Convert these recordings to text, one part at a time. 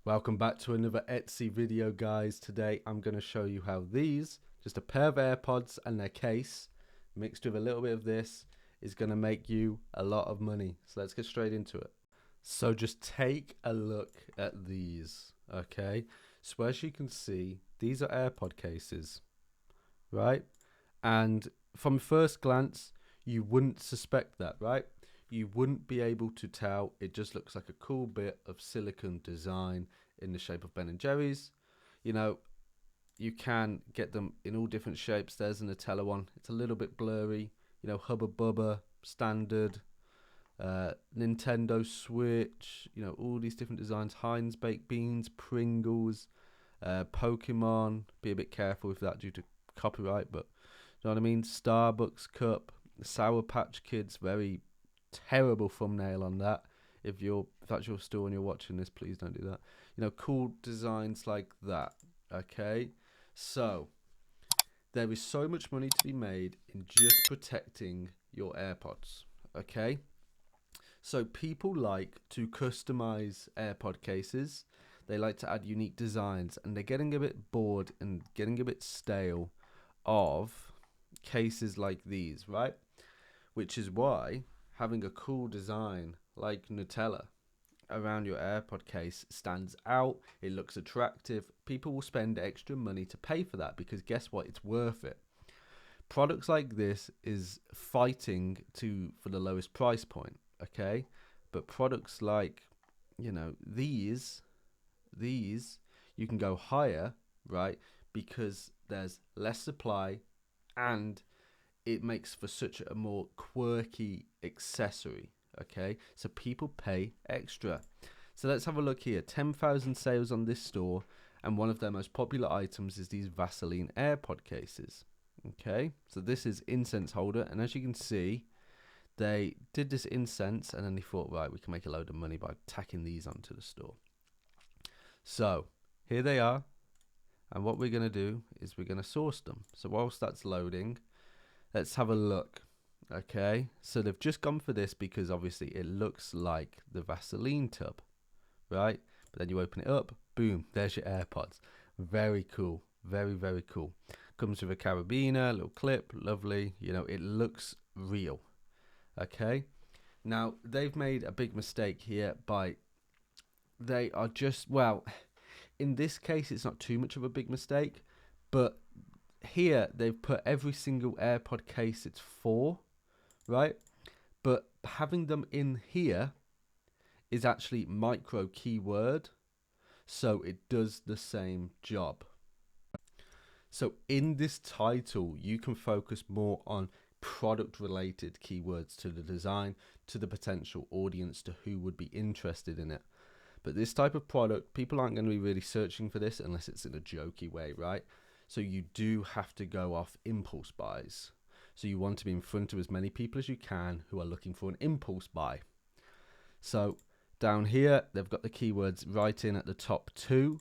Welcome back to another Etsy video, guys. Today I'm going to show you how these, just a pair of AirPods and their case, mixed with a little bit of this, is going to make you a lot of money. So let's get straight into it. So just take a look at these, okay? So as you can see, these are AirPod cases, right? And from first glance, you wouldn't suspect that, right? You wouldn't be able to tell. It just looks like a cool bit of silicone design in the shape of Ben & Jerry's. You know, you can get them in all different shapes. There's a Nutella one. It's a little bit blurry. You know, Hubba Bubba, standard, Nintendo Switch, you know, all these different designs. Heinz Baked Beans, Pringles, Pokemon. Be a bit careful with that due to copyright, but you know what I mean? Starbucks cup, Sour Patch Kids, very terrible thumbnail on that. If that's your store and you're watching this, please don't do that. You know, cool designs like that. Okay, so there is so much money to be made in just protecting your AirPods. Okay, so people like to customize AirPod cases. They like to add unique designs, and they're getting a bit bored and getting a bit stale of cases like these, right? Which is why having a cool design like Nutella around your AirPod case stands out. It looks attractive. People will spend extra money to pay for that because guess what? It's worth it. Products like this is fighting for the lowest price point, okay? But products like, you know, these you can go higher, right? Because there's less supply and it makes for such a more quirky accessory. Okay, so people pay extra. So let's have a look here. 10,000 sales on this store, and one of their most popular items is these Vaseline AirPod cases. Okay, so this is incense holder, and as you can see, they did this incense, and then they thought, right, we can make a load of money by tacking these onto the store. So here they are, and what we're going to do is we're going to source them. So whilst that's loading, let's have a look. Okay, so they've just gone for this because obviously it looks like the Vaseline tub, right? But then you open it up, boom, there's your AirPods. Very cool, very, very cool. Comes with a carabiner, a little clip, lovely. You know, it looks real. Okay, now they've made a big mistake here they are just, well, in this case it's not too much of a big mistake, but here they've put every single AirPod case it's for, right? But having them in here is actually micro keyword, so it does the same job. So in this title, you can focus more on product related keywords to the design, to the potential audience, to who would be interested in it. But this type of product, people aren't going to be really searching for this unless it's in a jokey way, right? So you do have to go off impulse buys. So you want to be in front of as many people as you can who are looking for an impulse buy. So down here, they've got the keywords right in at the top two,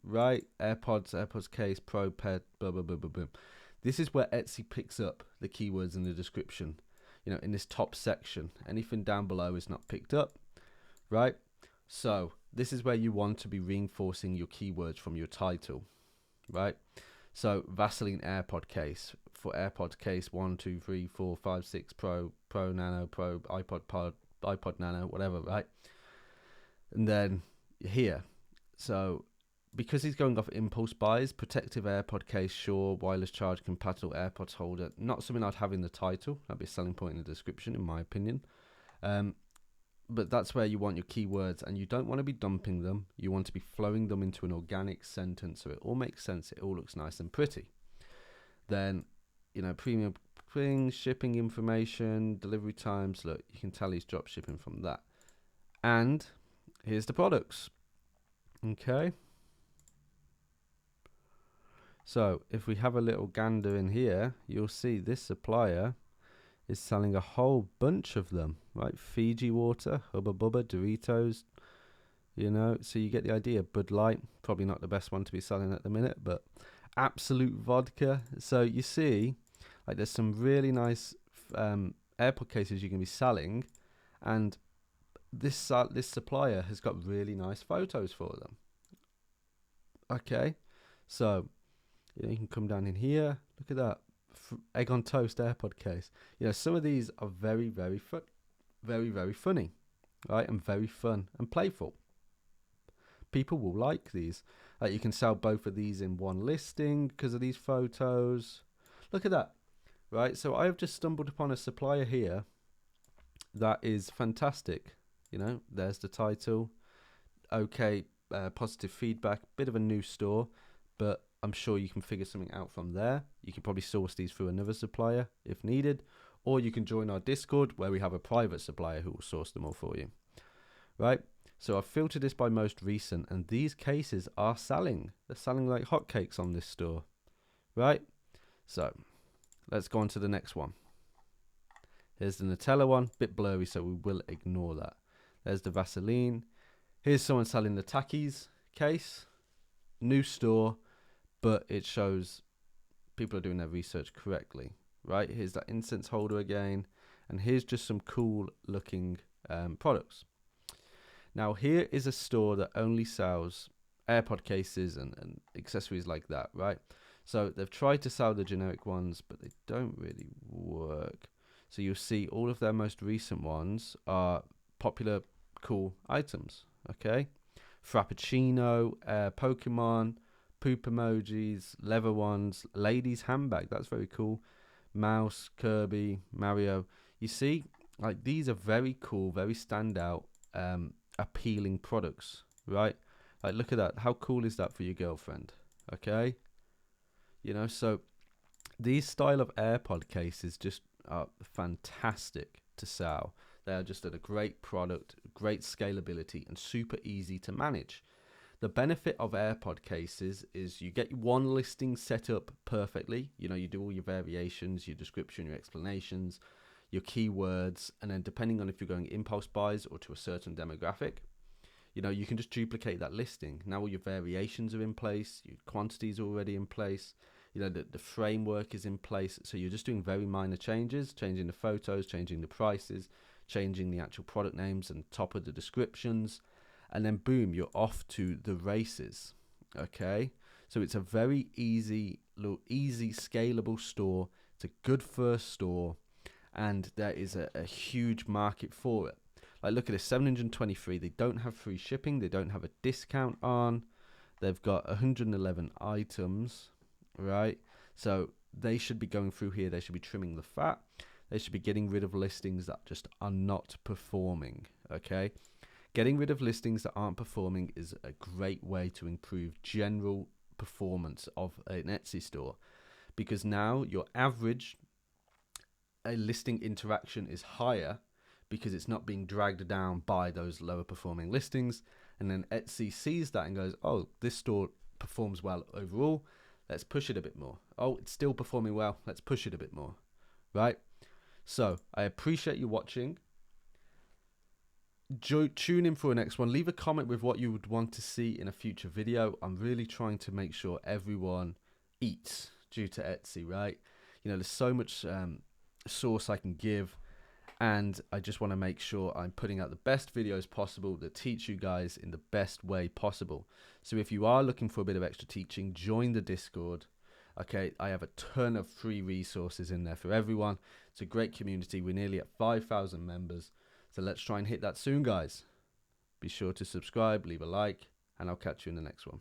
right? AirPods case, Pro, Pet, blah, blah, blah, blah, blah. This is where Etsy picks up the keywords in the description. You know, in this top section, anything down below is not picked up, right? So this is where you want to be reinforcing your keywords from your title, right? So Vaseline AirPod case, for AirPod case 1, 2, 3, 4, 5, 6, Pro, Pro Nano, Pro, iPod Pod, iPod Nano, whatever, right? And then here, so because he's going off impulse buys, protective AirPod case, Shure, wireless charge, compatible AirPods holder, not something I'd have in the title. That'd be a selling point in the description, in my opinion. But that's where you want your keywords, and you don't want to be dumping them. You want to be flowing them into an organic sentence so it all makes sense, it all looks nice and pretty. Then, you know, premium things, shipping information, delivery times. Look, you can tell he's drop shipping from that. And here's the products. Okay. So if we have a little gander in here, you'll see this supplier is selling a whole bunch of them, right? Fiji water, Hubba Bubba, Doritos, you know, so you get the idea. Bud Light, probably not the best one to be selling at the minute, but Absolute Vodka. So you see, like, there's some really nice AirPod cases you can be selling, and this supplier has got really nice photos for them. Okay, so you can come down in here. Look at that egg on toast AirPod case. Some of these are very, very fun, very funny, right, and very fun and playful. People will like these. You can sell both of these in one listing because of these photos. Look at that, right? So I have just stumbled upon a supplier here that is fantastic. There's the title. Okay, positive feedback. Bit of a new store, but I'm sure you can figure something out from there. You can probably source these through another supplier if needed, or you can join our Discord where we have a private supplier who will source them all for you, right? So I've filtered this by most recent, and these cases are selling. They're selling like hotcakes on this store, right? So let's go on to the next one. Here's the Nutella one, bit blurry, so we will ignore that. There's the Vaseline. Here's someone selling the Takis case, new store, but it shows people are doing their research correctly, right? Here's that incense holder again, and here's just some cool looking products. Now here is a store that only sells AirPod cases and accessories like that, right? So they've tried to sell the generic ones, but they don't really work. So you'll see all of their most recent ones are popular, cool items, okay? Frappuccino, Pokemon, poop emojis, leather ones, ladies handbag, that's very cool. Mouse, Kirby, Mario. You see, like these are very cool, very standout, appealing products, right? Like look at that. How cool is that for your girlfriend? Okay, so these style of AirPod cases just are fantastic to sell. They are just a great product, great scalability, and super easy to manage. The benefit of AirPod cases is you get one listing set up perfectly. You do all your variations, your description, your explanations, your keywords, and then depending on if you're going impulse buys or to a certain demographic, you can just duplicate that listing. Now all your variations are in place, your quantities are already in place, the framework is in place, so you're just doing very minor changes, changing the photos, changing the prices, changing the actual product names and top of the descriptions, and then boom, you're off to the races. Okay, so it's a very easy scalable store. It's a good first store, and there is a huge market for it. Like look at this, 723. They don't have free shipping, they don't have a discount on, they've got 111 items, right? So they should be going through here, they should be trimming the fat, they should be getting rid of listings that just are not performing. Okay, getting rid of listings that aren't performing is a great way to improve general performance of an Etsy store, because now your average listing interaction is higher because it's not being dragged down by those lower performing listings. And then Etsy sees that and goes, oh, this store performs well overall, let's push it a bit more. Oh, it's still performing well, let's push it a bit more, right? So I appreciate you watching. Tune in for the next one. Leave a comment with what you would want to see in a future video. I'm really trying to make sure everyone eats due to Etsy, right? There's so much source I can give, and I just want to make sure I'm putting out the best videos possible that teach you guys in the best way possible. So if you are looking for a bit of extra teaching, join the Discord. Okay, I have a ton of free resources in there for everyone. It's a great community. We're nearly at 5,000 members. So let's try and hit that soon, guys. Be sure to subscribe, leave a like, and I'll catch you in the next one.